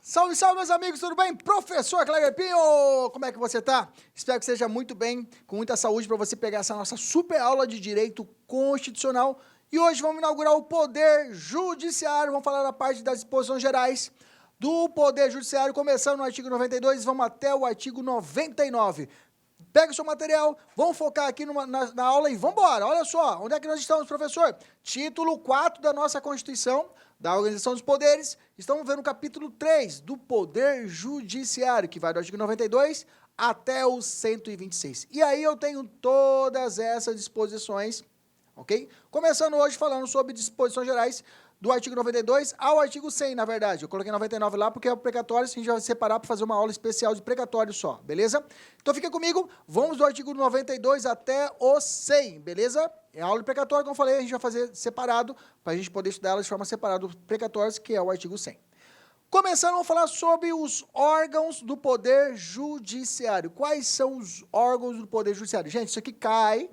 Salve, salve, meus amigos, tudo bem? Professor Kleber Pinho, como é que você tá? Espero que seja muito bem, com muita saúde para você pegar essa nossa super aula de Direito Constitucional. E hoje vamos inaugurar o Poder Judiciário, vamos falar da parte das disposições gerais do Poder Judiciário, começando no artigo 92, vamos até o artigo 99. Pega o seu material, vamos focar aqui na aula e vamos embora. Olha só, onde é que nós estamos, professor? Título 4 da nossa Constituição, da Organização dos Poderes. Estamos vendo o capítulo 3 do Poder Judiciário, que vai do artigo 92 até o 126. E aí eu tenho todas essas disposições, ok? Começando hoje falando sobre disposições gerais do artigo 92 ao artigo 100, na verdade. Eu coloquei 99 lá porque é o precatório, a gente vai separar para fazer uma aula especial de precatório só, beleza? Então fica comigo, vamos do artigo 92 até o 100, beleza? É a aula de precatório, como eu falei, a gente vai fazer separado, para a gente poder estudar ela de forma separada, os precatórios, que é o artigo 100. Começando, vamos falar sobre os órgãos do Poder Judiciário. Quais são os órgãos do Poder Judiciário? Gente, isso aqui cai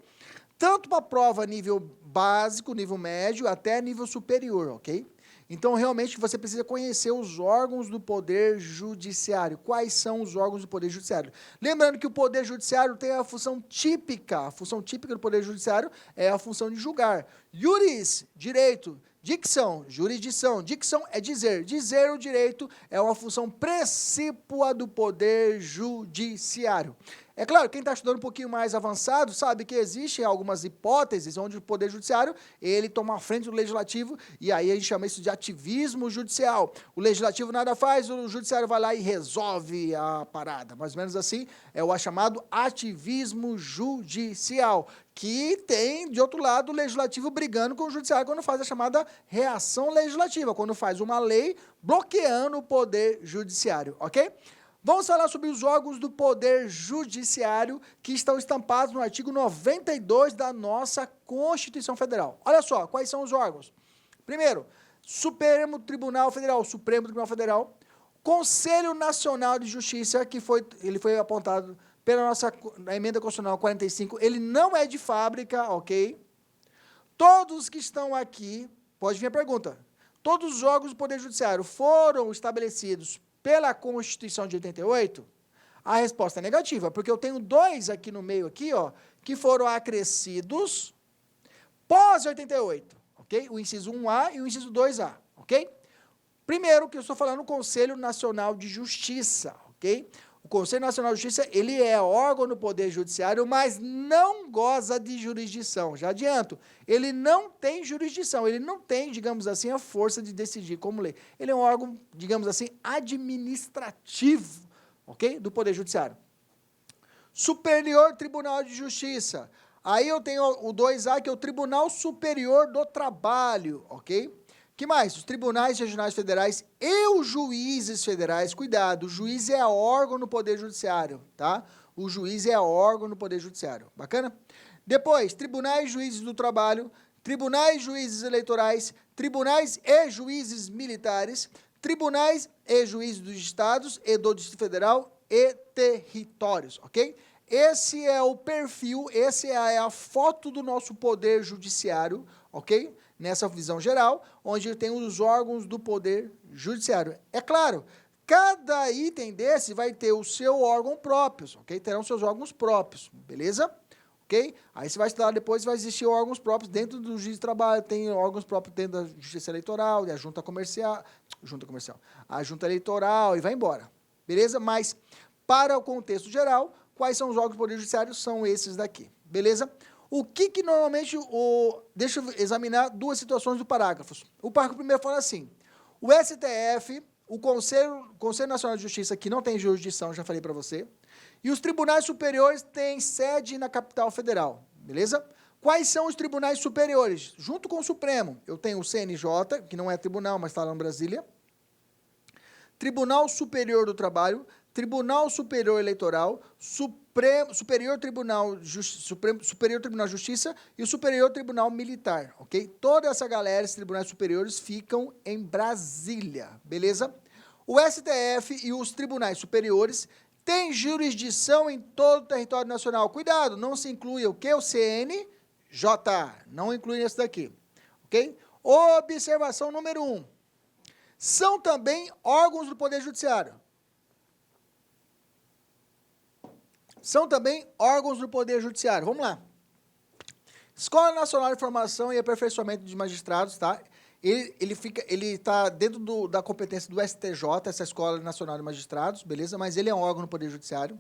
tanto para a prova nível básico, nível médio, até nível superior, ok? Então, realmente, você precisa conhecer os órgãos do Poder Judiciário. Quais são os órgãos do Poder Judiciário? Lembrando que o Poder Judiciário tem a função típica. A função típica do Poder Judiciário é a função de julgar. Iuris, direito. Dicção, jurisdição. Dicção é dizer. Dizer o direito é uma função precípua do Poder Judiciário. É claro, quem está estudando um pouquinho mais avançado sabe que existem algumas hipóteses onde o Poder Judiciário, ele toma a frente do Legislativo, e aí a gente chama isso de ativismo judicial. O Legislativo nada faz, o Judiciário vai lá e resolve a parada. Mais ou menos assim, é o chamado ativismo judicial, que tem, de outro lado, o Legislativo brigando com o Judiciário quando faz a chamada reação legislativa, quando faz uma lei bloqueando o Poder Judiciário, ok? Vamos falar sobre os órgãos do Poder Judiciário que estão estampados no artigo 92 da nossa Constituição Federal. Olha só, quais são os órgãos? Primeiro, Supremo Tribunal Federal, Conselho Nacional de Justiça, ele foi apontado pela nossa Emenda Constitucional 45, ele não é de fábrica, ok? Todos que estão aqui, pode vir a pergunta, todos os órgãos do Poder Judiciário foram estabelecidos pela Constituição de 88? A resposta é negativa, porque eu tenho dois aqui no meio, aqui, ó, que foram acrescidos pós 88, ok? O inciso 1A e o inciso 2A, ok? Primeiro, que eu estou falando, o Conselho Nacional de Justiça, ok? O Conselho Nacional de Justiça, ele é órgão do Poder Judiciário, mas não goza de jurisdição. Já adianto, ele não tem jurisdição, ele não tem, digamos assim, a força de decidir como lei. Ele é um órgão, digamos assim, administrativo, ok? Do Poder Judiciário. Superior Tribunal de Justiça. Aí eu tenho o 2A, que é o Tribunal Superior do Trabalho, ok? Que mais? Os tribunais regionais federais e os juízes federais. Cuidado, o juiz é órgão no Poder Judiciário, tá? O juiz é órgão no Poder Judiciário. Bacana? Depois, tribunais e juízes do trabalho, tribunais e juízes eleitorais, tribunais e juízes militares, tribunais e juízes dos estados e do Distrito Federal e territórios, ok? Esse é o perfil, essa é a foto do nosso Poder Judiciário, ok? Nessa visão geral, onde tem os órgãos do Poder Judiciário. É claro, cada item desse vai ter o seu órgão próprio, ok? Terão seus órgãos próprios, beleza? Ok? Aí você vai estudar depois, vai existir órgãos próprios dentro do juiz de trabalho, tem órgãos próprios dentro da Justiça Eleitoral, da Junta Comercial, a Junta Eleitoral e vai embora, beleza? Mas, para o contexto geral, quais são os órgãos do Poder Judiciário? São esses daqui, beleza? O que normalmente, deixa eu examinar duas situações do parágrafo. O parágrafo primeiro fala assim, o STF, o Conselho Nacional de Justiça, que não tem jurisdição, já falei para você, e os tribunais superiores têm sede na capital federal, beleza? Quais são os tribunais superiores? Junto com o Supremo, eu tenho o CNJ, que não é tribunal, mas está lá em Brasília, Tribunal Superior do Trabalho, Tribunal Superior Eleitoral, Superior Tribunal de Justiça e o Superior Tribunal Militar, ok? Toda essa galera, esses tribunais superiores, ficam em Brasília, beleza? O STF e os tribunais superiores têm jurisdição em todo o território nacional. Cuidado, não se inclui o quê? O CNJ, não inclui esse daqui, ok? Observação número 1. são também órgãos do Poder Judiciário. São também órgãos do Poder Judiciário. Vamos lá. Escola Nacional de Formação e Aperfeiçoamento de Magistrados, tá? Ele está dentro da competência do STJ, essa Escola Nacional de Magistrados, beleza? Mas ele é um órgão do Poder Judiciário.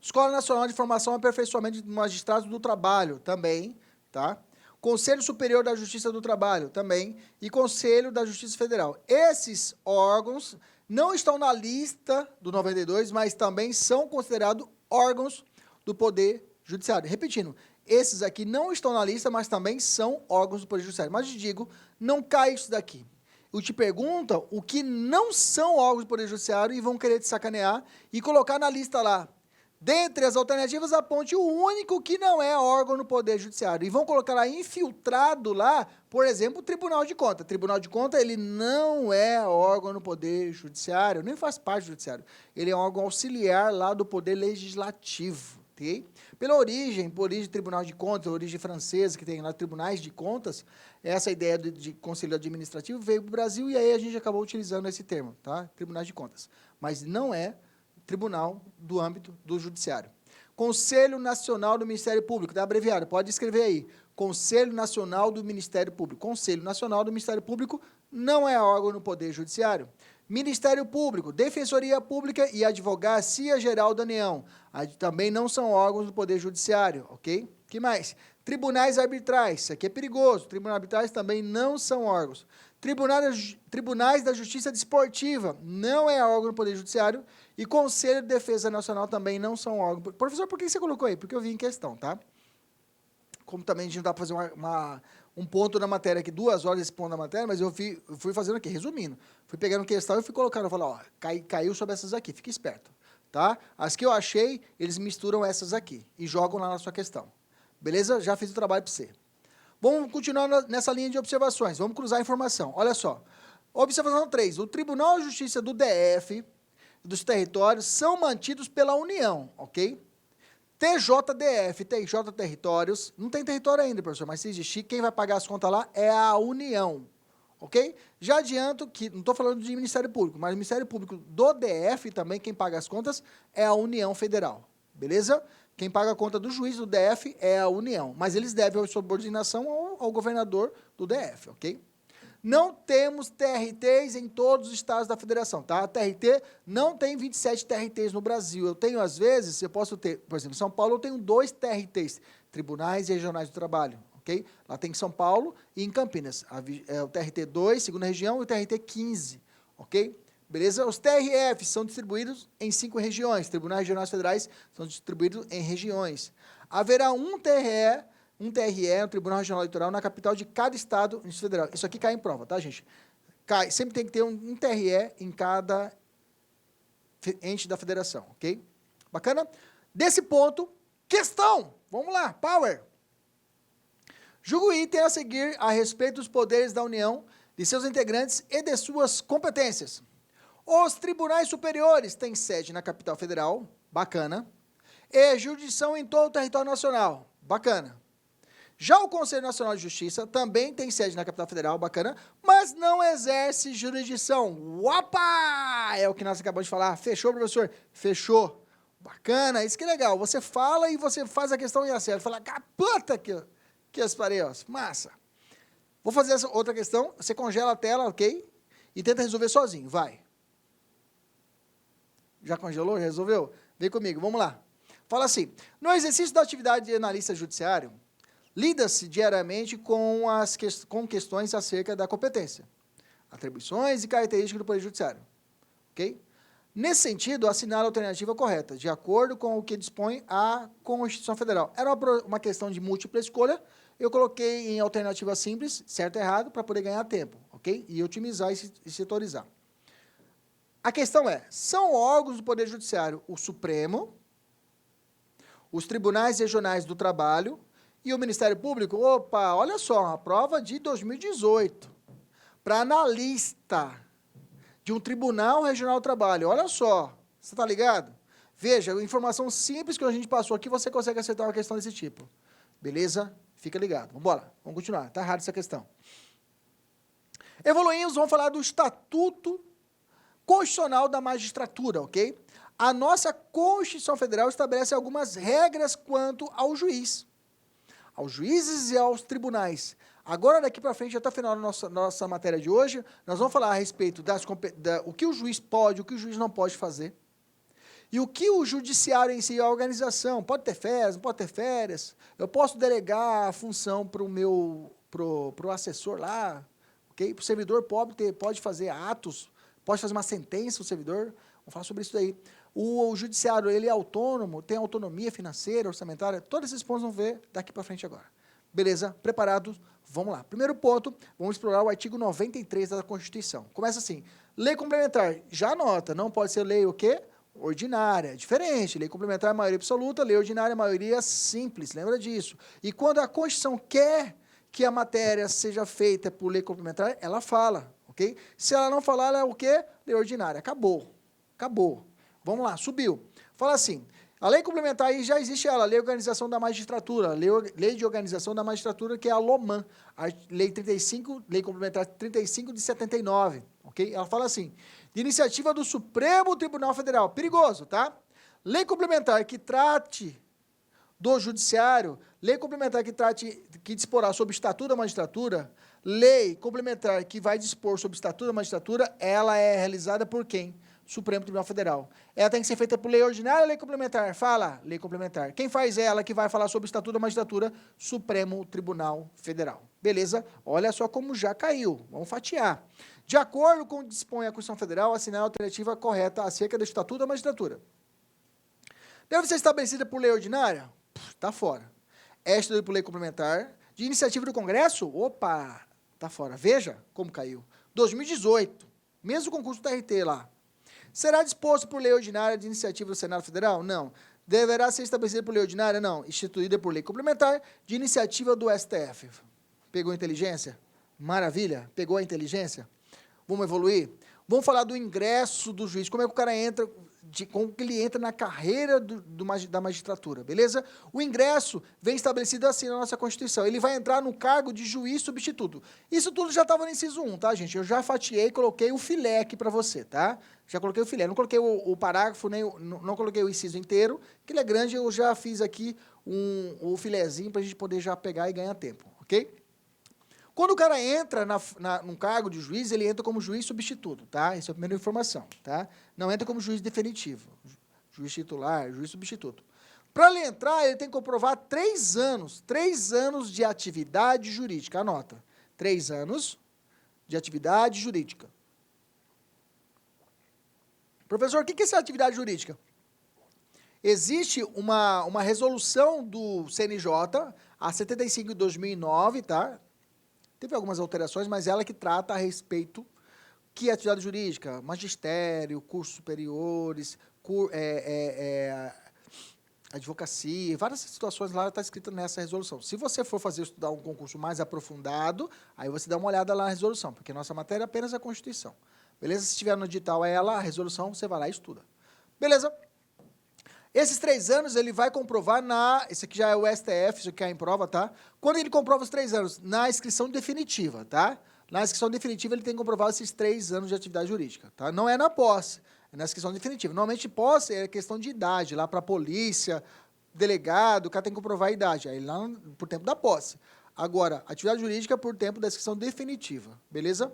Escola Nacional de Formação e Aperfeiçoamento de Magistrados do Trabalho, também, tá? Conselho Superior da Justiça do Trabalho, também, e Conselho da Justiça Federal. Esses órgãos não estão na lista do 92, mas também são considerados órgãos do Poder Judiciário. Repetindo, esses aqui não estão na lista, mas também são órgãos do Poder Judiciário. Mas te digo, não cai isso daqui. Eu te pergunto o que não são órgãos do Poder Judiciário e vão querer te sacanear e colocar na lista lá. Dentre as alternativas, aponte o único que não é órgão no Poder Judiciário. E vão colocar lá infiltrado lá, por exemplo, o Tribunal de Contas. O Tribunal de Contas, ele não é órgão no Poder Judiciário, nem faz parte do Judiciário. Ele é um órgão auxiliar lá do Poder Legislativo, ok? Pela origem, por origem de Tribunal de Contas, origem francesa, que tem lá tribunais de contas, essa ideia de Conselho Administrativo veio para o Brasil e aí a gente acabou utilizando esse termo, tá? Tribunais de Contas. Mas não é tribunal do âmbito do Judiciário. Conselho Nacional do Ministério Público, tá abreviado, pode escrever aí. Conselho Nacional do Ministério Público. Conselho Nacional do Ministério Público não é órgão no Poder Judiciário. Ministério Público, Defensoria Pública e Advocacia Geral da União. Também não são órgãos do Poder Judiciário, ok? O que mais? Tribunais arbitrais, isso aqui é perigoso. Tribunais arbitrais também não são órgãos. Tribunais da Justiça Desportiva, não é órgão do Poder Judiciário. E Conselho de Defesa Nacional também não são órgãos. Professor, por que você colocou aí? Porque eu vi em questão, tá? Como também a gente não dá para fazer um ponto na matéria aqui, 2 horas esse ponto na matéria, mas eu fui fazendo aqui, resumindo. Fui pegando questão e fui colocando, eu falei, ó, caiu sobre essas aqui, fique esperto, tá? As que eu achei, eles misturam essas aqui e jogam lá na sua questão. Beleza? Já fiz o trabalho para você. Vamos continuar nessa linha de observações, vamos cruzar a informação. Olha só, observação 3, o Tribunal de Justiça do DF, dos territórios, são mantidos pela União, ok? TJDF, TJ Territórios, não tem território ainda, professor, mas se existir, quem vai pagar as contas lá é a União, ok? Já adianto que, não estou falando de Ministério Público, mas o Ministério Público do DF também, quem paga as contas é a União Federal, beleza? Quem paga a conta do juiz do DF é a União, mas eles devem a subordinação ao governador do DF, ok? Não temos TRTs em todos os estados da federação, tá? A TRT não tem 27 TRTs no Brasil. Eu tenho, às vezes, eu posso ter, por exemplo, em São Paulo eu tenho 2 TRTs, Tribunais Regionais do Trabalho, ok? Lá tem em São Paulo e em Campinas, o TRT 2, segunda região, e o TRT 15, ok? Beleza? Os TRFs são distribuídos em 5 regiões, Tribunais Regionais Federais são distribuídos em regiões. Haverá um TRE, um Tribunal Regional Eleitoral, na capital de cada estado federal. Isso aqui cai em prova, tá, gente? Sempre tem que ter um TRE em cada ente da federação, ok? Bacana? Desse ponto, questão! Vamos lá, power! Julgo o item a seguir a respeito dos poderes da União, de seus integrantes e de suas competências. Os tribunais superiores têm sede na capital federal, bacana, e jurisdição em todo o território nacional, bacana. Já o Conselho Nacional de Justiça também tem sede na capital federal, bacana, mas não exerce jurisdição. Opa! É o que nós acabamos de falar. Fechou, professor? Fechou. Bacana, isso que é legal. Você fala e você faz a questão e acerta. Fala, capota que as pareios. Massa. Vou fazer essa outra questão. Você congela a tela, ok? E tenta resolver sozinho. Vai. Já congelou? Já resolveu? Vem comigo, vamos lá. Fala assim, no exercício da atividade de analista judiciário, lida-se diariamente com questões acerca da competência, atribuições e características do Poder Judiciário. Ok? Nesse sentido, assinale a alternativa correta, de acordo com o que dispõe a Constituição Federal. Era uma questão de múltipla escolha, eu coloquei em alternativa simples, certo e errado, para poder ganhar tempo, ok? E otimizar e setorizar. A questão é, são órgãos do Poder Judiciário o Supremo, os Tribunais Regionais do Trabalho, e o Ministério Público, opa, olha só, uma prova de 2018, para analista de um Tribunal Regional do Trabalho, olha só, você está ligado? Veja, informação simples que a gente passou aqui, você consegue acertar uma questão desse tipo, beleza? Fica ligado, vamos embora, vamos continuar, está errado essa questão. Evoluímos, vamos falar do Estatuto Constitucional da Magistratura, ok? A nossa Constituição Federal estabelece algumas regras quanto ao juiz, aos juízes e aos tribunais. Agora, daqui para frente, até o final da nossa matéria de hoje, nós vamos falar a respeito o que o juiz pode, o que o juiz não pode fazer, e o que o judiciário em si, a organização, pode ter férias, não pode ter férias, eu posso delegar a função para o meu, pro assessor lá, ok? Para o servidor pode fazer atos, pode fazer uma sentença, o servidor, vamos falar sobre isso daí. O judiciário, ele é autônomo, tem autonomia financeira, orçamentária, todos esses pontos vamos ver daqui para frente agora. Beleza? Preparados? Vamos lá. Primeiro ponto, vamos explorar o artigo 93 da Constituição. Começa assim, lei complementar, já anota, não pode ser lei o quê? Ordinária, diferente, lei complementar é maioria absoluta, lei ordinária é maioria simples, lembra disso. E quando a Constituição quer que a matéria seja feita por lei complementar, ela fala, ok? Se ela não falar, ela é o quê? Lei ordinária, acabou, acabou. Vamos lá, subiu. Fala assim, a lei complementar aí já existe ela, a lei de organização da magistratura, lei de organização da magistratura, que é a LOMAN, a lei 35, lei complementar 35 de 79, ok? Ela fala assim, de iniciativa do Supremo Tribunal Federal, perigoso, tá? Lei complementar que trate do judiciário, lei complementar que disporá sobre o Estatuto da Magistratura, lei complementar que vai dispor sobre o Estatuto da Magistratura, ela é realizada por quem? Supremo Tribunal Federal. Ela tem que ser feita por lei ordinária ou lei complementar? Fala, lei complementar. Quem faz ela que vai falar sobre o Estatuto da Magistratura? Supremo Tribunal Federal. Beleza? Olha só como já caiu. Vamos fatiar. De acordo com o que dispõe a Constituição Federal, assinar a alternativa correta acerca do Estatuto da Magistratura. Deve ser estabelecida por lei ordinária? Está fora. É estudada por lei complementar. De iniciativa do Congresso? Opa, está fora. Veja como caiu. 2018. Mesmo concurso do TRT lá. Será disposto por lei ordinária de iniciativa do Senado Federal? Não. Deverá ser estabelecida por lei ordinária? Não. Instituída por lei complementar de iniciativa do STF. Pegou a inteligência? Maravilha. Pegou a inteligência? Vamos evoluir? Vamos falar do ingresso do juiz. Como é que o cara entra, como que ele entra na carreira da magistratura, beleza? O ingresso vem estabelecido assim na nossa Constituição. Ele vai entrar no cargo de juiz substituto. Isso tudo já estava no inciso 1, tá, gente? Eu já fatiei, coloquei o filé aqui para você, tá? Já coloquei o filé. Não coloquei o parágrafo, nem não coloquei o inciso inteiro, que ele é grande, eu já fiz aqui o filézinho para a gente poder já pegar e ganhar tempo, ok? Quando o cara entra num cargo de juiz, ele entra como juiz substituto, tá? Essa é a primeira informação, tá? Não entra como juiz definitivo, juiz titular, juiz substituto. Para ele entrar, ele tem que comprovar 3 anos de atividade jurídica, anota, 3 anos de atividade jurídica. Professor, o que é essa atividade jurídica? Existe uma resolução do CNJ, a 75 de 2009, tá? Teve algumas alterações, mas ela que trata a respeito que é atividade jurídica, magistério, cursos superiores, advocacia, várias situações lá está escrita nessa resolução. Se você for estudar um concurso mais aprofundado, aí você dá uma olhada lá na resolução, porque nossa matéria é apenas a Constituição. Beleza? Se estiver no edital a resolução, você vai lá e estuda. Beleza? Esses 3 anos, ele vai comprovar esse aqui já é o STF, isso aqui é em prova, tá? Quando ele comprova os 3 anos? Na inscrição definitiva, tá? Na inscrição definitiva, ele tem que comprovar esses 3 anos de atividade jurídica, tá? Não é na posse, é na inscrição definitiva. Normalmente, posse é questão de idade, lá para a polícia, delegado, o cara tem que comprovar a idade, aí lá por tempo da posse. Agora, atividade jurídica por tempo da inscrição definitiva, beleza?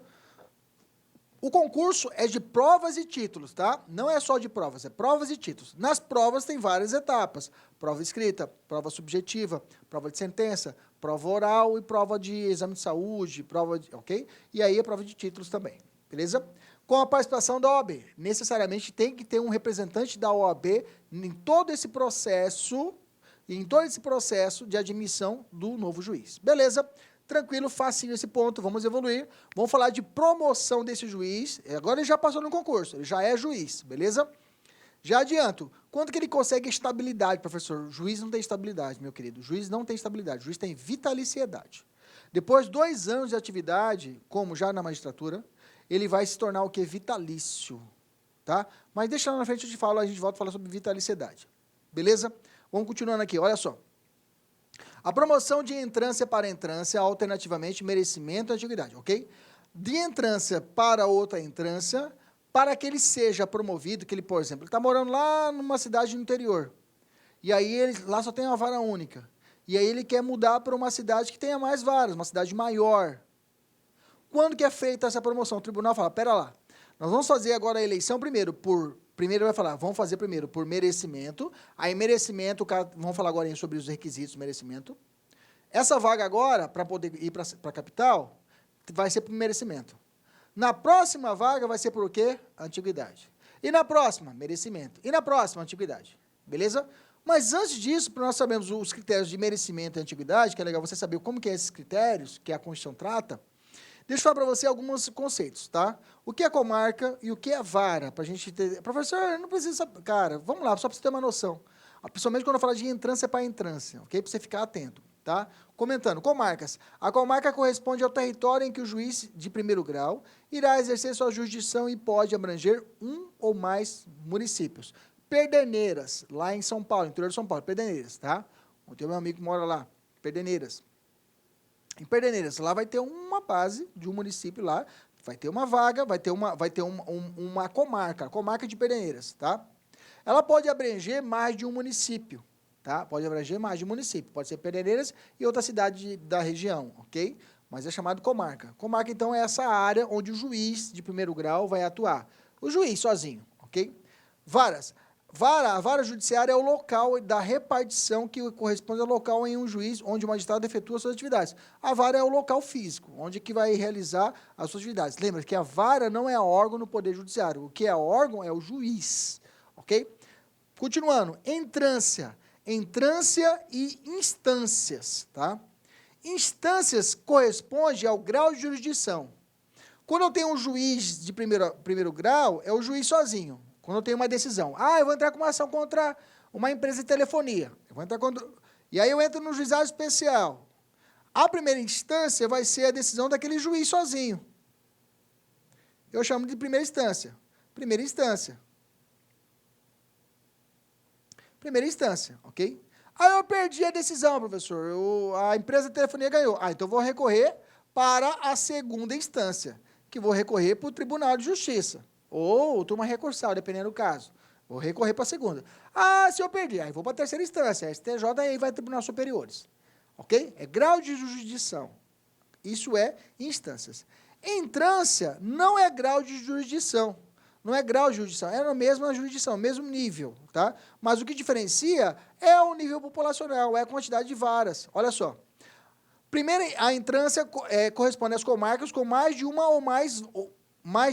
O concurso é de provas e títulos, tá? Não é só de provas, é provas e títulos. Nas provas tem várias etapas. Prova escrita, prova subjetiva, prova de sentença, prova oral e prova de exame de saúde, ok? E aí a prova de títulos também, beleza? Com a participação da OAB. Necessariamente tem que ter um representante da OAB em todo esse processo de admissão do novo juiz. Beleza? Tranquilo, facinho esse ponto, vamos evoluir. Vamos falar de promoção desse juiz. Agora ele já passou no concurso, ele já é juiz, beleza? Já adianto, quanto que ele consegue estabilidade, professor? Juiz não tem estabilidade, meu querido. Juiz não tem estabilidade, juiz tem vitaliciedade. Depois de 2 anos de atividade, como já na magistratura, ele vai se tornar o quê? Vitalício, tá? Mas deixa lá na frente, a gente volta a falar sobre vitaliciedade, beleza? Vamos continuando aqui, olha só. A promoção de entrância para entrância, alternativamente, merecimento e antiguidade, ok? de entrância para outra entrância, para que ele seja promovido, que ele, por exemplo, ele está morando lá numa cidade no interior, e aí lá só tem uma vara única, e aí ele quer mudar para uma cidade que tenha mais varas, uma cidade maior. Quando que é feita essa promoção? O tribunal fala, pera lá, nós vamos fazer agora a eleição primeiro vai falar, vamos fazer primeiro por merecimento, aí merecimento, vamos falar agora sobre os requisitos do merecimento. Essa vaga agora, para poder ir para a capital, vai ser por merecimento. Na próxima vaga vai ser por o quê? Antiguidade. E na próxima, merecimento. E na próxima, antiguidade. Beleza? Mas antes disso, para nós sabermos os critérios de merecimento e antiguidade, que é legal você saber como que é esses critérios, que a Constituição trata, deixa eu falar para você alguns conceitos, tá? O que é comarca e o que é vara, para a gente ter... Professor, não precisa saber... Cara, vamos lá, só para você ter uma noção. Principalmente quando eu falo de entrância para entrância, ok? Para você ficar atento, tá? Comentando, comarcas. A comarca corresponde ao território em que o juiz de primeiro grau irá exercer sua jurisdição e pode abranger um ou mais municípios. Pederneiras, lá em São Paulo, interior de São Paulo, Pederneiras, tá? Tem meu amigo que mora lá, Pederneiras. Em Pederneiras, lá vai ter uma base de um município lá, vai ter uma vaga, vai ter uma comarca, a comarca de Pederneiras, tá? Ela pode abranger mais de um município, tá? Pode abranger mais de um município, pode ser Pederneiras e outra cidade da região, ok? Mas é chamado comarca. Comarca, então, é essa área onde o juiz de primeiro grau vai atuar. O juiz sozinho, ok? Varas. A vara judiciária é o local da repartição que corresponde ao local em um juiz, onde o magistrado efetua suas atividades. A vara é o local físico, onde que vai realizar as suas atividades. Lembra que a vara não é órgão no Poder Judiciário. O que é órgão é o juiz, ok? Continuando, entrância e instâncias, tá? Instâncias corresponde ao grau de jurisdição. Quando eu tenho um juiz de primeiro grau, é o juiz sozinho. Quando eu tenho uma decisão, eu vou entrar com uma ação contra uma empresa de telefonia. E aí eu entro no juizado especial. A primeira instância vai ser a decisão daquele juiz sozinho. Eu chamo de primeira instância. Primeira instância, ok? Aí eu perdi a decisão, professor. A empresa de telefonia ganhou. Então eu vou recorrer para a segunda instância, que vou recorrer para o Tribunal de Justiça. Ou turma recursal, dependendo do caso. Vou recorrer para a segunda. Se eu perdi, aí vou para a terceira instância, a STJ, aí vai Tribunais Superiores. Ok? É grau de jurisdição. Isso é instâncias. Entrância não é grau de jurisdição. Não é grau de jurisdição, é a mesma jurisdição, mesmo nível, tá? Mas o que diferencia é o nível populacional, é a quantidade de varas. Olha só. Primeiro, a entrância corresponde às comarcas com mais de uma ou mais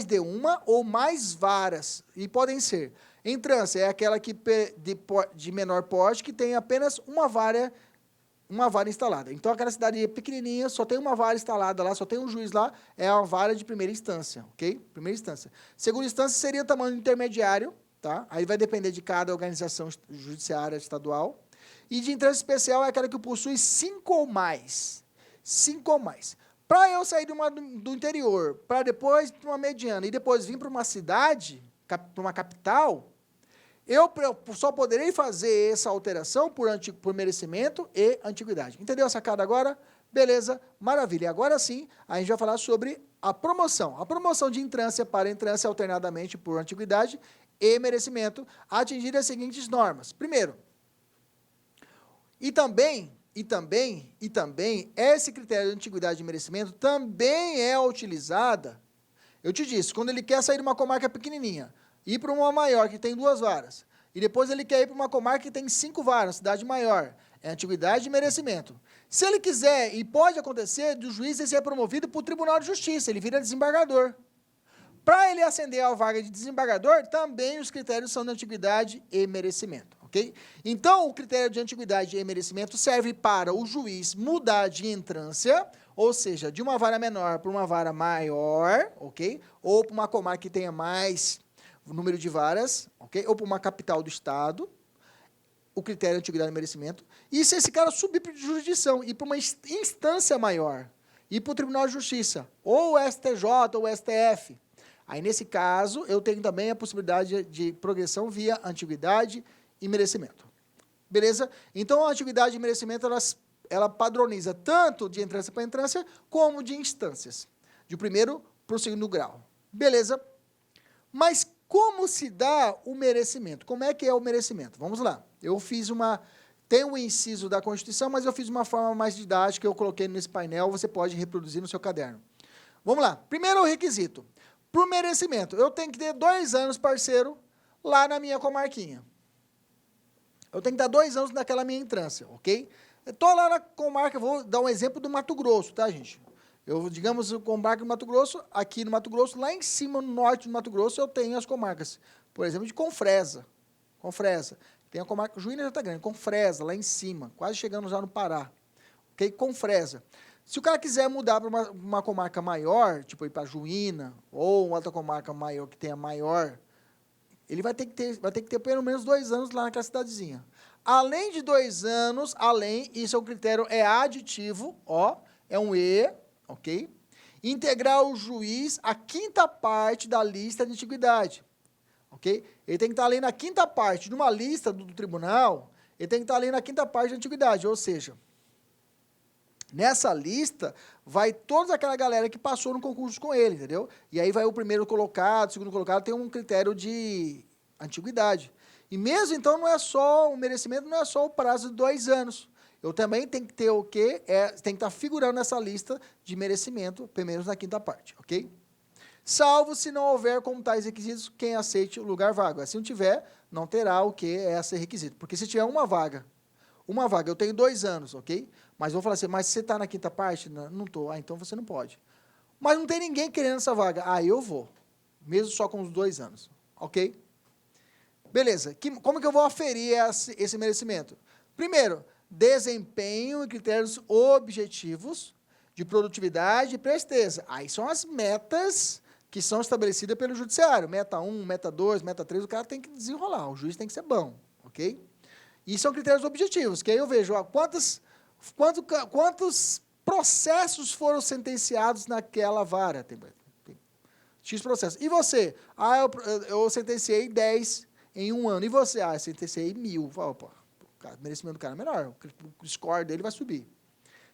de uma ou mais varas, e podem ser. Entrância é aquela de menor porte que tem apenas uma vara instalada. Então, aquela cidade pequenininha, só tem uma vara instalada lá, só tem um juiz lá, é a vara de primeira instância, ok? Primeira instância. Segunda instância seria o tamanho intermediário, tá? Aí vai depender de cada organização judiciária estadual. E de instância especial é aquela que possui 5 ou mais. 5 ou mais. Para eu sair do interior, para depois para uma mediana e depois vir para uma cidade, para uma capital, eu só poderei fazer essa alteração por merecimento e antiguidade. Entendeu a sacada agora? Beleza, maravilha. E agora sim, a gente vai falar sobre a promoção. A promoção de entrância para entrância alternadamente por antiguidade e merecimento, atingir as seguintes normas. Primeiro, e também, esse critério de antiguidade e merecimento também é utilizada, eu te disse, quando ele quer sair de uma comarca pequenininha, ir para uma maior, que tem 2 varas, e depois ele quer ir para uma comarca que tem 5 varas, cidade maior, é antiguidade e merecimento. Se ele quiser, e pode acontecer, do juiz ele ser promovido para o Tribunal de Justiça, ele vira desembargador. Para ele ascender à vaga de desembargador, também os critérios são de antiguidade e merecimento. Okay? Então, o critério de antiguidade e merecimento serve para o juiz mudar de entrância, ou seja, de uma vara menor para uma vara maior, ok? Ou para uma comarca que tenha mais número de varas, ok? Ou para uma capital do estado, o critério de antiguidade e merecimento. E se esse cara subir para jurisdição, ir para uma instância maior, ir para o Tribunal de Justiça, ou o STJ, ou o STF, aí, nesse caso, eu tenho também a possibilidade de progressão via antiguidade e merecimento. Beleza? Então, a antiguidade e merecimento, ela padroniza tanto de entrância para entrância, como de instâncias. De primeiro para o segundo grau. Beleza? Mas como se dá o merecimento? Como é que é o merecimento? Vamos lá. Eu fiz tem um inciso da Constituição, mas eu fiz uma forma mais didática, eu coloquei nesse painel, você pode reproduzir no seu caderno. Vamos lá. Primeiro o requisito. Para o merecimento, eu tenho que ter 2 anos, parceiro, lá na minha comarquinha. Eu tenho que dar 2 anos naquela minha entrância, ok? Eu estou lá na comarca, vou dar um exemplo do Mato Grosso, tá, gente? Digamos, comarca do Mato Grosso, aqui no Mato Grosso, lá em cima, no norte do Mato Grosso, eu tenho as comarcas, por exemplo, de Confresa. Tem a comarca, Juína já está grande, Confresa, lá em cima, quase chegando já no Pará. Ok? Confresa. Se o cara quiser mudar para uma comarca maior, tipo ir para Juína, ou uma outra comarca maior, que tenha maior, ele vai ter que ter pelo menos 2 anos lá naquela cidadezinha. Além de 2 anos, isso é um critério, é aditivo, ó, é um E, ok? Integrar o juiz a 5ª parte da lista de antiguidade, ok? Ele tem que estar ali na 5ª parte de uma lista do tribunal, ele tem que estar ali na 5ª parte da antiguidade, ou seja, nessa lista vai toda aquela galera que passou no concurso com ele, entendeu? E aí vai o primeiro colocado, o segundo colocado, tem um critério de antiguidade. E mesmo então o merecimento não é só o prazo de 2 anos. Eu também tenho que ter o quê? Tem que estar figurando nessa lista de merecimento, pelo menos na 5ª parte, ok? Salvo se não houver como tais requisitos, quem aceite o lugar vago. Se não tiver, não terá o que esse requisito. Porque se tiver uma vaga, eu tenho 2 anos, ok? Mas vou falar assim, mas você está na 5ª parte? Não estou. Ah, então você não pode. Mas não tem ninguém querendo essa vaga. Ah, eu vou. Mesmo só com os 2 anos, ok? Beleza. Como que eu vou aferir esse merecimento? Primeiro, desempenho e critérios objetivos de produtividade e presteza. Aí são as metas que são estabelecidas pelo judiciário. Meta 1, meta 2, meta 3, o cara tem que desenrolar, o juiz tem que ser bom, ok? E são critérios objetivos, que aí eu vejo ó, quantos processos foram sentenciados naquela vara. Tem X processos. E você? Ah, eu sentenciei 10 em 1 ano. E você? Ah, eu sentenciei 1000. Opa, o merecimento do cara é melhor, o score dele vai subir.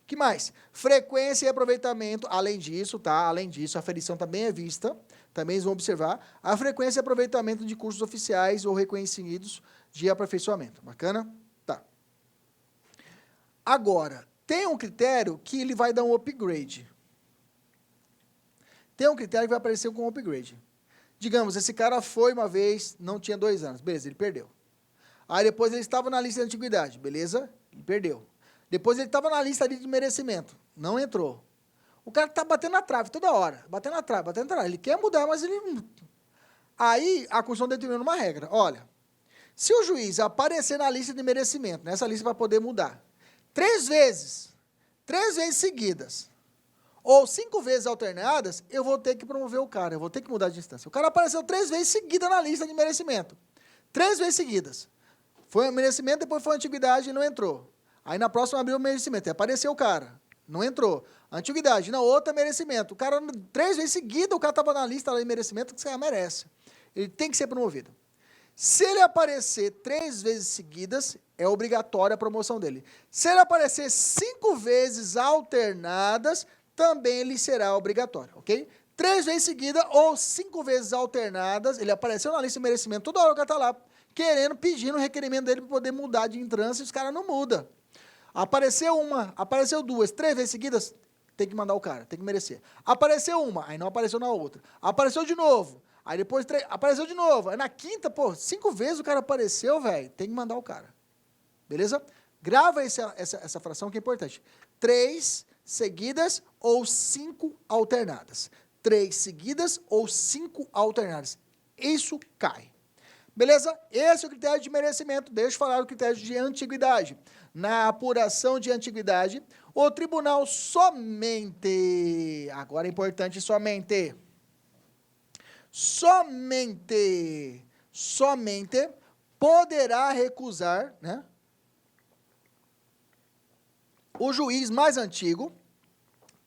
Que mais? Frequência e aproveitamento, além disso, tá? Além disso, a aferição também é vista, também eles vão observar, a frequência e aproveitamento de cursos oficiais ou reconhecidos de aperfeiçoamento. Bacana? Tá. Agora, tem um critério que ele vai dar um upgrade. Tem um critério que vai aparecer com um upgrade. Digamos, esse cara foi uma vez, não tinha 2 anos, beleza, ele perdeu. Aí depois ele estava na lista de antiguidade, beleza? Ele perdeu. Depois ele estava na lista ali de merecimento, não entrou. O cara está batendo na trave toda hora, batendo na trave. Ele quer mudar, mas ele não... Aí a Constituição determina uma regra, olha, se o juiz aparecer na lista de merecimento, nessa lista para poder mudar, 3 vezes seguidas, ou 5 vezes alternadas, eu vou ter que promover o cara, eu vou ter que mudar de instância. O cara apareceu 3 vezes seguidas na lista de merecimento. 3 vezes seguidas. Foi o merecimento, depois foi a antiguidade e não entrou. Aí na próxima abriu o merecimento, apareceu o cara, não entrou. Antiguidade, na outra merecimento. O cara, 3 vezes seguidas, o cara estava na lista de merecimento que você merece. Ele tem que ser promovido. Se ele aparecer 3 vezes seguidas, é obrigatória a promoção dele. Se ele aparecer 5 vezes alternadas, também lhe será obrigatório, ok? 3 vezes seguidas ou 5 vezes alternadas, ele apareceu na lista de merecimento, toda hora o cara está lá, querendo, pedindo o requerimento dele para poder mudar de entrância, e os caras não mudam. Apareceu 1, apareceu 2, 3 vezes seguidas, tem que mandar o cara, tem que merecer. Apareceu 1, aí não apareceu na outra. Apareceu de novo, aí depois apareceu de novo. Aí na 5ª, pô, 5 vezes o cara apareceu, velho, tem que mandar o cara. Beleza? Grava essa fração que é importante. 3 seguidas ou 5 alternadas. 3 seguidas ou 5 alternadas. Isso cai. Beleza? Esse é o critério de merecimento. Deixa eu falar do critério de antiguidade. Na apuração de antiguidade, o tribunal somente, agora é importante somente poderá recusar, né, o juiz mais antigo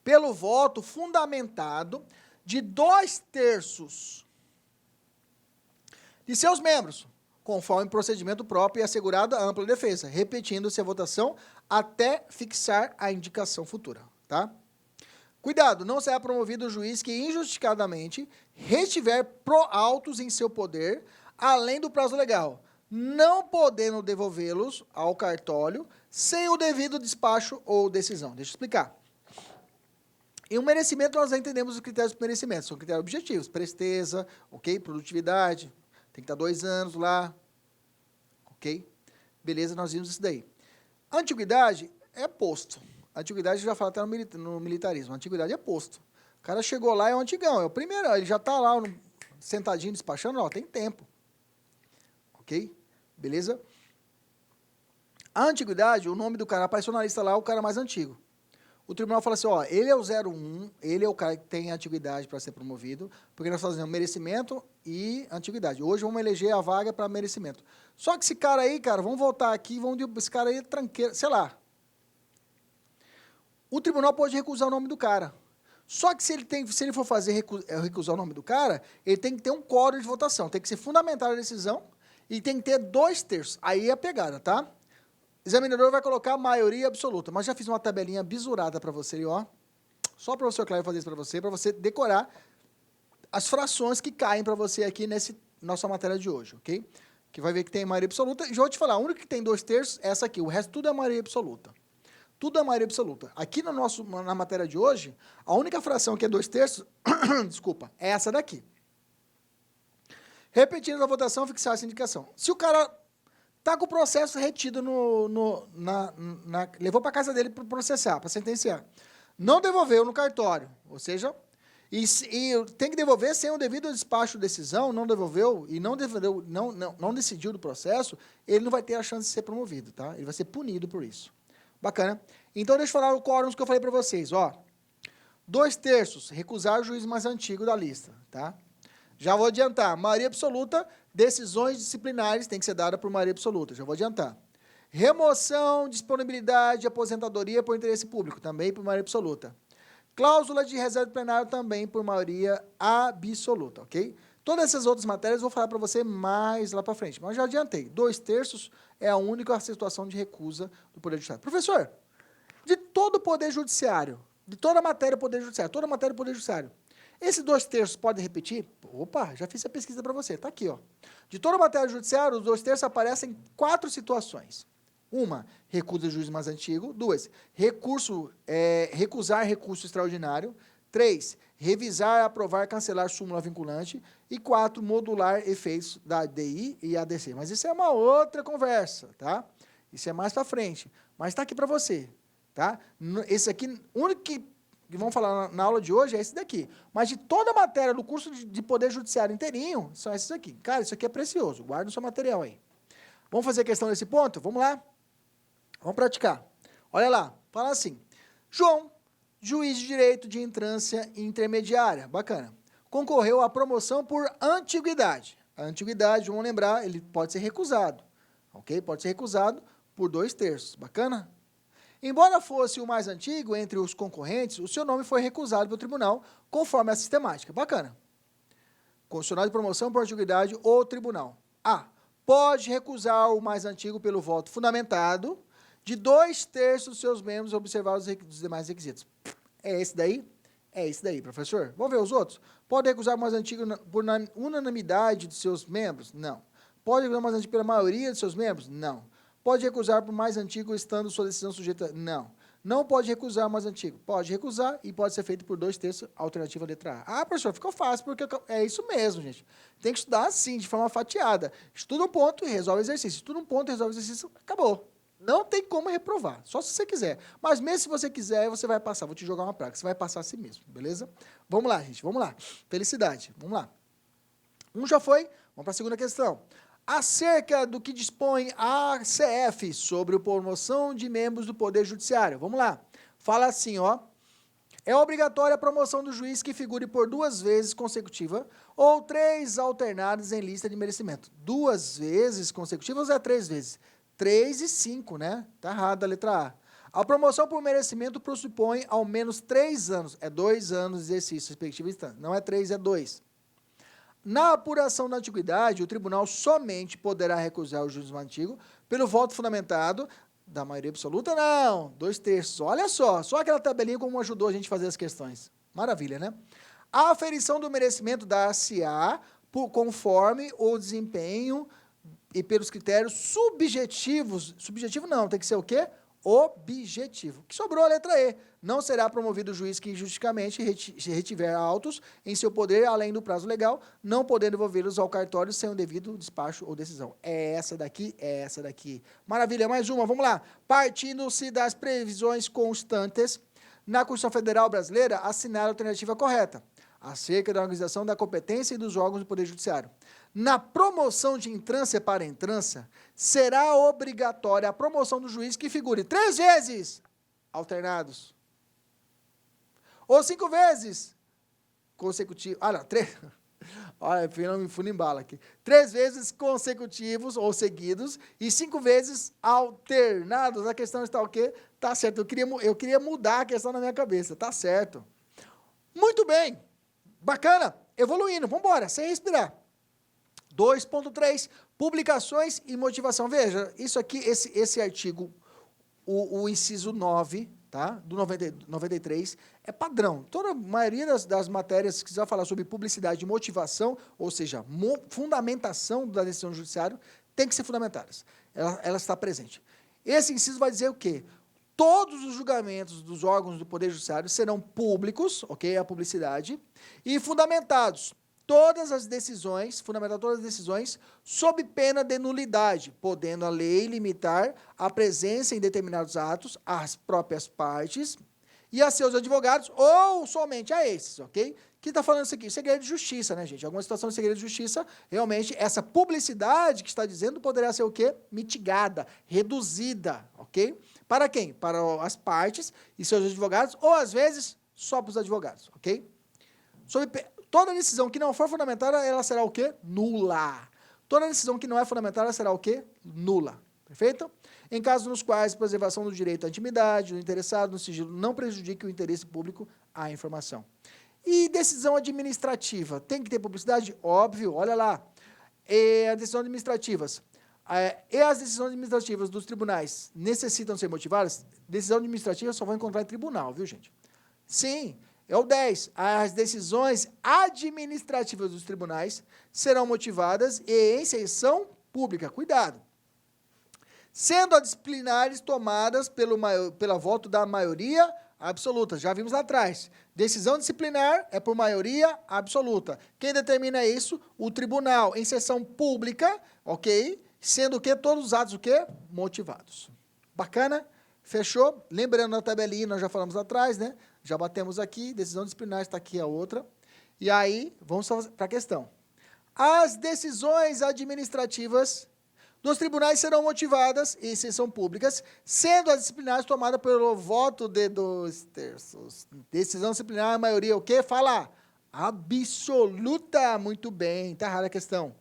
pelo voto fundamentado de 2/3 de seus membros, conforme procedimento próprio e assegurada a ampla defesa, repetindo-se a votação até fixar a indicação futura, tá? Cuidado, não será promovido o juiz que injustificadamente retiver pró-autos em seu poder, além do prazo legal, não podendo devolvê-los ao cartório sem o devido despacho ou decisão. Deixa eu explicar. Em um merecimento, nós já entendemos os critérios de merecimento. São critérios objetivos, presteza, ok? Produtividade, tem que estar 2 anos lá, ok? Beleza, nós vimos isso daí. Antiguidade é posto. Antiguidade, já fala até no militarismo. Antiguidade é posto. O cara chegou lá, é um antigão, é o primeiro, ele já está lá sentadinho, despachando, ó, tem tempo. Ok? Beleza? A antiguidade, o nome do cara, apareceu na lista lá, o cara mais antigo. O tribunal fala assim, ó, ele é o 01, ele é o cara que tem antiguidade para ser promovido, porque nós fazemos merecimento e antiguidade. Hoje vamos eleger a vaga para merecimento. Só que esse cara aí, cara, vamos voltar aqui, esse cara aí é tranqueiro, sei lá. O tribunal pode recusar o nome do cara. Só que se ele for recusar o nome do cara, ele tem que ter um quórum de votação, tem que ser fundamental a decisão e tem que ter 2/3. Aí é a pegada, tá? O examinador vai colocar maioria absoluta, mas já fiz uma tabelinha bisurada para você, ó. Só para o professor Cléber fazer isso para você decorar as frações que caem para você aqui nessa nossa matéria de hoje, ok? Que vai ver que tem maioria absoluta. E já vou te falar, a única que tem 2/3 é essa aqui, o resto tudo é maioria absoluta. Tudo é maioria absoluta. Aqui na matéria de hoje, a única fração que é 2/3, desculpa, é essa daqui. Repetindo a votação, fixar essa indicação. Se o cara tá com o processo retido levou para casa dele para processar, para sentenciar, não devolveu no cartório, ou seja, e tem que devolver sem o devido despacho de decisão, não devolveu e não decidiu do processo, ele não vai ter a chance de ser promovido, tá? Ele vai ser punido por isso. Bacana? Então, deixa eu falar o quórum que eu falei para vocês, ó. 2/3, recusar o juiz mais antigo da lista, tá? Já vou adiantar, maioria absoluta, decisões disciplinares tem que ser dada por maioria absoluta, já vou adiantar. Remoção, disponibilidade, aposentadoria por interesse público, também por maioria absoluta. Cláusula de reserva plenário também por maioria absoluta, ok? Todas essas outras matérias eu vou falar para você mais lá para frente, mas já adiantei. 2/3 é a única situação de recusa do Poder Judiciário. Professor, de todo o Poder Judiciário, de toda a matéria do Poder Judiciário, toda a matéria do Poder Judiciário, esses 2/3 podem repetir? Opa, já fiz a pesquisa para você, está aqui, ó. De toda a matéria judiciária, os 2/3 aparecem em 4 situações. 1, recusa do juiz mais antigo. 2, recusar recurso extraordinário. 3, revisar, aprovar, cancelar súmula vinculante. E 4, modular efeitos da DI e ADC. Mas isso é uma outra conversa, tá? Isso é mais para frente. Mas está aqui para você, tá? Esse aqui, o único que vamos falar na aula de hoje é esse daqui. Mas de toda a matéria do curso de Poder Judiciário inteirinho, são esses aqui. Cara, isso aqui é precioso. Guarda o seu material aí. Vamos fazer questão nesse ponto? Vamos lá? Vamos praticar. Olha lá. Fala assim. João, juiz de direito de entrância intermediária. Bacana. Concorreu à promoção por antiguidade. A antiguidade, vamos lembrar, ele pode ser recusado. Ok? Pode ser recusado por 2/3. Bacana? Embora fosse o mais antigo entre os concorrentes, o seu nome foi recusado pelo tribunal, conforme a sistemática. Bacana. Condicional de promoção por antiguidade ou tribunal. A. Pode recusar o mais antigo pelo voto fundamentado de 2/3 dos seus membros observar os demais requisitos. É esse daí? É esse daí, professor. Vamos ver os outros? Pode recusar o mais antigo por unanimidade de seus membros? Não. Pode recusar o mais antigo pela maioria de seus membros? Não. Pode recusar por mais antigo, estando sua decisão sujeita? Não. Não pode recusar o mais antigo. Pode recusar e pode ser feito por 2/3, alternativa letra A. Ah, professor, ficou fácil, porque é isso mesmo, gente. Tem que estudar assim, de forma fatiada. Estuda um ponto e resolve o exercício. Estuda um ponto e resolve o exercício, acabou. Não tem como reprovar, só se você quiser. Mas mesmo se você quiser, você vai passar. Vou te jogar uma praga, você vai passar assim mesmo, beleza? Vamos lá, gente, vamos lá. Felicidade, vamos lá. Já foi, vamos para a segunda questão. Acerca do que dispõe a CF sobre a promoção de membros do Poder Judiciário. Vamos lá. Fala assim, ó. É obrigatória a promoção do juiz que figure por 2 vezes consecutiva ou 3 alternadas em lista de merecimento. 2 vezes consecutivas ou é 3 vezes? 3 e 5, né? Tá errado a letra A. A promoção por merecimento pressupõe ao menos 3 anos. É 2 anos de exercício, respectivo instante. Não é 3, é 2. Na apuração da antiguidade, o tribunal somente poderá recusar o juiz antigo pelo voto fundamentado Da maioria absoluta, não. 2/3. Olha só aquela tabelinha como ajudou a gente a fazer as questões. Maravilha, né? A aferição do merecimento dar-se-á conforme o desempenho e pelos critérios subjetivos. Subjetivo não, tem que ser o quê? Objetivo. Que sobrou a letra E. Não será promovido o juiz que injusticamente retiver autos em seu poder além do prazo legal, não podendo devolvê-los ao cartório sem o devido despacho ou decisão. É essa daqui, é essa daqui. Maravilha, mais uma, vamos lá. Partindo-se das previsões constantes na Constituição Federal Brasileira, assinar a alternativa correta, acerca da organização da competência e dos órgãos do Poder Judiciário. Na promoção de entrância para entrança, será obrigatória a promoção do juiz que figure 3 vezes alternados, ou 5 vezes consecutivos. Ah, não, 3. Olha, eu me fui em bala aqui. 3 vezes consecutivos ou seguidos e 5 vezes alternados. A questão está o quê? Tá certo. Eu queria mudar a questão na minha cabeça. Tá certo. Muito bem. Bacana. Evoluindo. Vamos embora, sem respirar. 2.3, publicações e motivação. Veja, isso aqui, esse artigo, o inciso 9, tá? Do 93, é padrão. Toda a maioria das matérias que quiser falar sobre publicidade e motivação, ou seja, fundamentação da decisão do judiciário, tem que ser fundamentadas. Ela está presente. Esse inciso vai dizer o quê? Todos os julgamentos dos órgãos do Poder Judiciário serão públicos, ok? A publicidade, e fundamentados. Todas as decisões, fundamentar todas as decisões, sob pena de nulidade, podendo a lei limitar a presença em determinados atos às próprias partes e a seus advogados, ou somente a esses, ok? Que está falando isso aqui? Segredo de justiça, né, gente? Alguma situação de segredo de justiça, realmente, essa publicidade que está dizendo poderá ser o quê? Mitigada, reduzida, ok? Para quem? Para as partes e seus advogados, ou às vezes, só para os advogados, ok? Toda decisão que não for fundamentada, ela será o quê? Nula. Toda decisão que não é fundamentada, ela será o quê? Nula. Perfeito? Em casos nos quais a preservação do direito à intimidade do interessado no sigilo não prejudique o interesse público à informação. E decisão administrativa? Tem que ter publicidade? Óbvio, olha lá. As decisões administrativas. E as decisões administrativas dos tribunais necessitam ser motivadas? Decisão administrativa só vão encontrar em tribunal, viu, gente? Sim. É o 10. As decisões administrativas dos tribunais serão motivadas e em sessão pública. Cuidado. Sendo as disciplinares tomadas pela voto da maioria absoluta. Já vimos lá atrás. Decisão disciplinar é por maioria absoluta. Quem determina isso? O tribunal. Em sessão pública, ok? Sendo o quê? Todos os atos o quê? Motivados. Bacana? Fechou? Lembrando na tabelinha, nós já falamos lá atrás, né? Já batemos aqui, decisão disciplinar, está aqui a outra. E aí, vamos para a questão. As decisões administrativas dos tribunais serão motivadas, e se são públicas, sendo as disciplinares tomadas pelo voto de 2/3. Decisão disciplinar, a maioria, o quê? Fala. Absoluta. Muito bem, está errada a questão.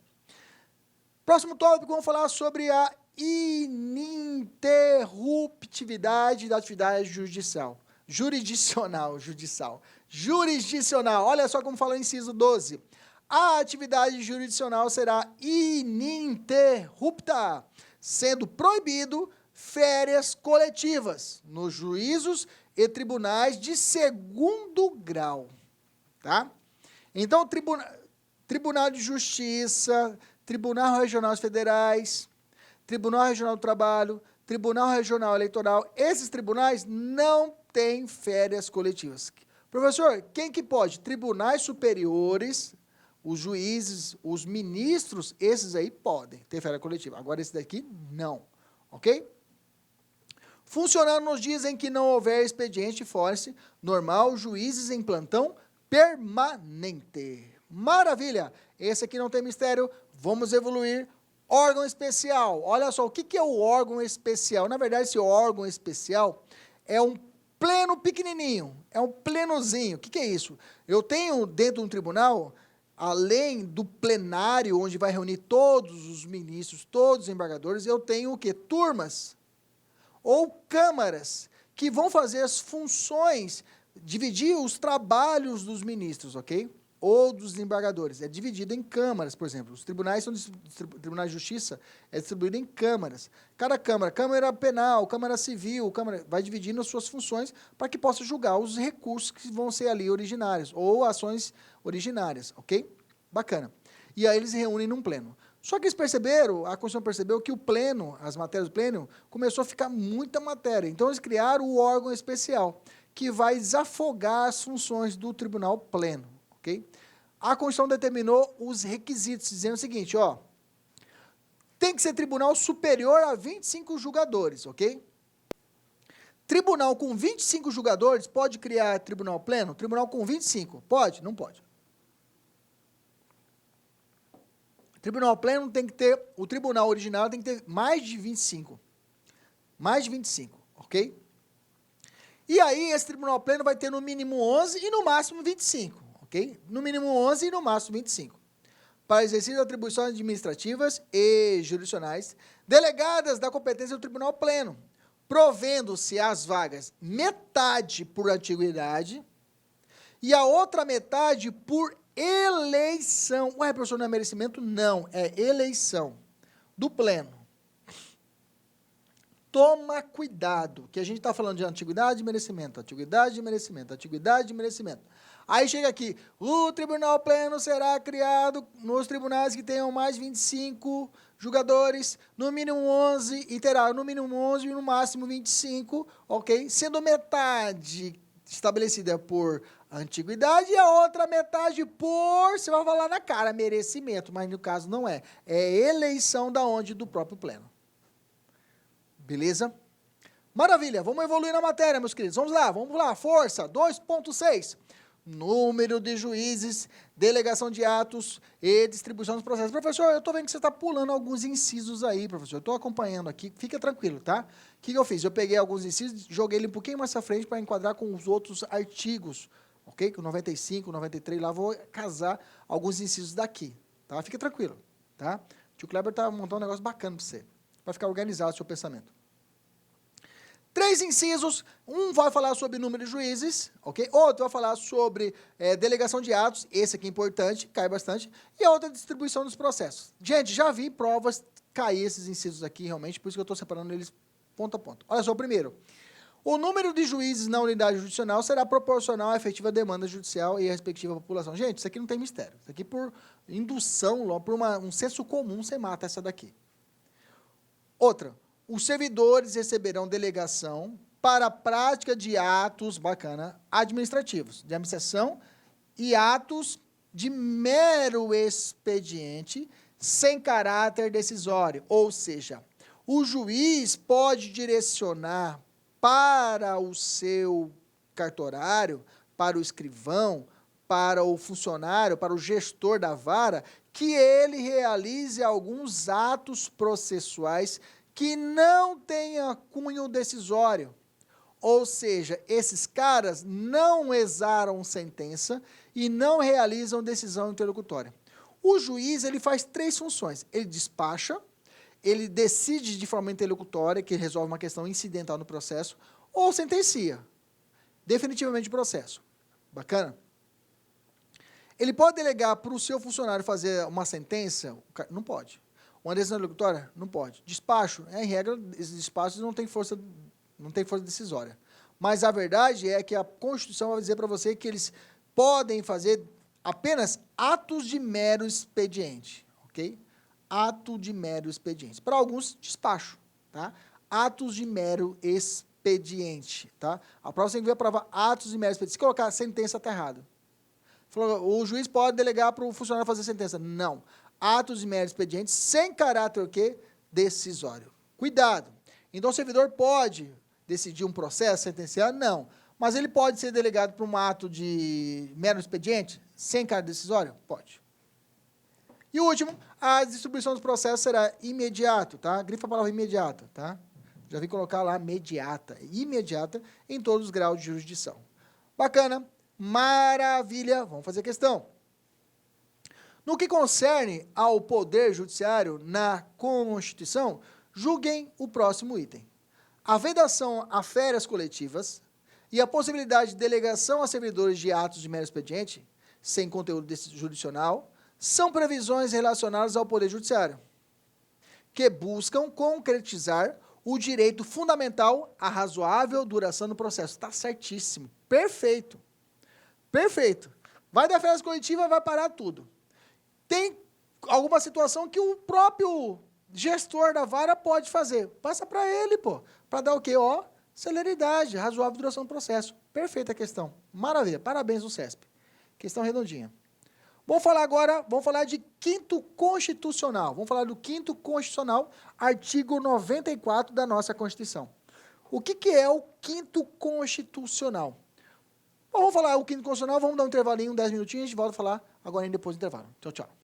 Próximo tópico, vamos falar sobre a ininterruptividade da atividade judicial. Jurisdicional. Olha só como fala o inciso 12. A atividade jurisdicional será ininterrupta, sendo proibido férias coletivas nos juízos e tribunais de segundo grau, tá? Então, Tribunal de Justiça, Tribunal Regional Federais, Tribunal Regional do Trabalho, Tribunal Regional Eleitoral, esses tribunais não têm férias coletivas. Professor, quem que pode? Tribunais superiores, os juízes, os ministros, esses aí podem ter férias coletiva. Agora, esse daqui, não. Ok? Funcionando nos dias em que não houver expediente force normal, juízes em plantão permanente. Maravilha! Esse aqui não tem mistério. Vamos evoluir. Órgão especial. Olha só, o que é o órgão especial? Na verdade, esse órgão especial é um pleno pequenininho, é um plenozinho. O que é isso? Eu tenho dentro de um tribunal, além do plenário, onde vai reunir todos os ministros, todos os embargadores, eu tenho o quê? Turmas ou câmaras que vão fazer as funções, dividir os trabalhos dos ministros, ok? ou dos desembargadores. É dividido em câmaras, por exemplo. Os tribunais tribunais de justiça é distribuído em câmaras. Cada câmara, câmara penal, câmara civil, câmara, vai dividindo as suas funções para que possa julgar os recursos que vão ser ali originários, ou ações originárias, ok? Bacana. E aí eles reúnem num pleno. Só que eles perceberam, a Constituição percebeu que o pleno, as matérias do pleno, começou a ficar muita matéria. Então eles criaram o órgão especial, que vai desafogar as funções do tribunal pleno. Okay? A Constituição determinou os requisitos, dizendo o seguinte, ó, tem que ser tribunal superior a 25 julgadores, ok? Tribunal com 25 julgadores pode criar tribunal pleno? Tribunal com 25, pode? Não pode. Tribunal pleno tem que ter, o tribunal original tem que ter mais de 25. Mais de 25, ok? E aí, esse tribunal pleno vai ter no mínimo 11 e no máximo 25, ok? No mínimo 11 e no máximo 25. Para exercício de atribuições administrativas e jurisdicionais delegadas da competência do tribunal pleno, provendo-se as vagas metade por antiguidade e a outra metade por eleição. Ué, professor, não é merecimento? Não, é eleição do pleno. Toma cuidado, que a gente está falando de antiguidade e merecimento, antiguidade e merecimento, antiguidade e merecimento. Aí chega aqui, o tribunal pleno será criado nos tribunais que tenham mais de 25 julgadores, no mínimo 11, e terá no mínimo 11 e no máximo 25, ok? Sendo metade estabelecida por antiguidade e a outra metade por, você vai falar na cara, merecimento, mas no caso não é. É eleição da onde? Do próprio pleno. Beleza? Maravilha, vamos evoluir na matéria, meus queridos. Vamos lá, força, 2.6. Número de juízes, delegação de atos e distribuição dos processos. Professor, eu estou vendo que você está pulando alguns incisos aí, professor. Eu estou acompanhando aqui, fica tranquilo, tá? O que eu fiz? Eu peguei alguns incisos, joguei ele um pouquinho mais à frente para enquadrar com os outros artigos, ok? Com 95, 93, lá vou casar alguns incisos daqui, tá? Fica tranquilo, tá? O tio Kleber está montando um negócio bacana para você, para ficar organizado o seu pensamento. 3 incisos, um vai falar sobre número de juízes, ok? Outro vai falar sobre delegação de atos, esse aqui é importante, cai bastante, e a outra distribuição dos processos. Gente, já vi provas cair esses incisos aqui, realmente, por isso que eu estou separando eles ponto a ponto. Olha só, o primeiro, o número de juízes na unidade judicional será proporcional à efetiva demanda judicial e à respectiva população. Gente, isso aqui não tem mistério, isso aqui por indução, por um senso comum, você mata essa daqui. Outra, os servidores receberão delegação para a prática de atos, bacana, administrativos, de administração e atos de mero expediente, sem caráter decisório. Ou seja, o juiz pode direcionar para o seu cartorário, para o escrivão, para o funcionário, para o gestor da vara, que ele realize alguns atos processuais que não tenha cunho decisório, ou seja, esses caras não exaram sentença e não realizam decisão interlocutória. O juiz, ele faz 3 funções, ele despacha, ele decide de forma interlocutória, que resolve uma questão incidental no processo, ou sentencia, definitivamente o processo. Bacana? Ele pode delegar para o seu funcionário fazer uma sentença? Não pode. Uma decisão interlocutória? Não pode. Despacho, em regra, esses despachos não tem força decisória. Mas a verdade é que a Constituição vai dizer para você que eles podem fazer apenas atos de mero expediente, ok? Ato de mero expediente. Para alguns, despacho, tá? Atos de mero expediente, tá? A prova tem que ver a prova atos de mero expediente. Se colocar sentença, está errado. O juiz pode delegar para o funcionário fazer sentença. Não. Atos de mero expediente sem caráter o quê? Decisório. Cuidado. Então, o servidor pode decidir um processo, sentenciar? Não. Mas ele pode ser delegado para um ato de mero expediente sem caráter decisório? Pode. E o último, a distribuição dos processos será imediato, tá? Grifa a palavra imediata, tá? Já vim colocar lá imediata em todos os graus de jurisdição. Bacana, maravilha, vamos fazer questão. No que concerne ao Poder Judiciário na Constituição, julguem o próximo item. A vedação a férias coletivas e a possibilidade de delegação a servidores de atos de mero expediente sem conteúdo jurisdicional, são previsões relacionadas ao Poder Judiciário, que buscam concretizar o direito fundamental à razoável duração do processo. Está certíssimo. Perfeito. Perfeito. Vai da férias coletiva, vai parar tudo. Tem alguma situação que o próprio gestor da vara pode fazer. Passa para ele, pô. Para dar o quê? Ó, celeridade, razoável duração do processo. Perfeita questão. Maravilha. Parabéns no CESP. Questão redondinha. Vamos falar agora, vamos falar de quinto constitucional. Vamos falar do quinto constitucional, artigo 94 da nossa Constituição. O que é o quinto constitucional? Bom, vamos falar o quinto constitucional, vamos dar um intervalinho, 10 minutinhos, a gente volta a falar agora depois do intervalo. Tchau, tchau.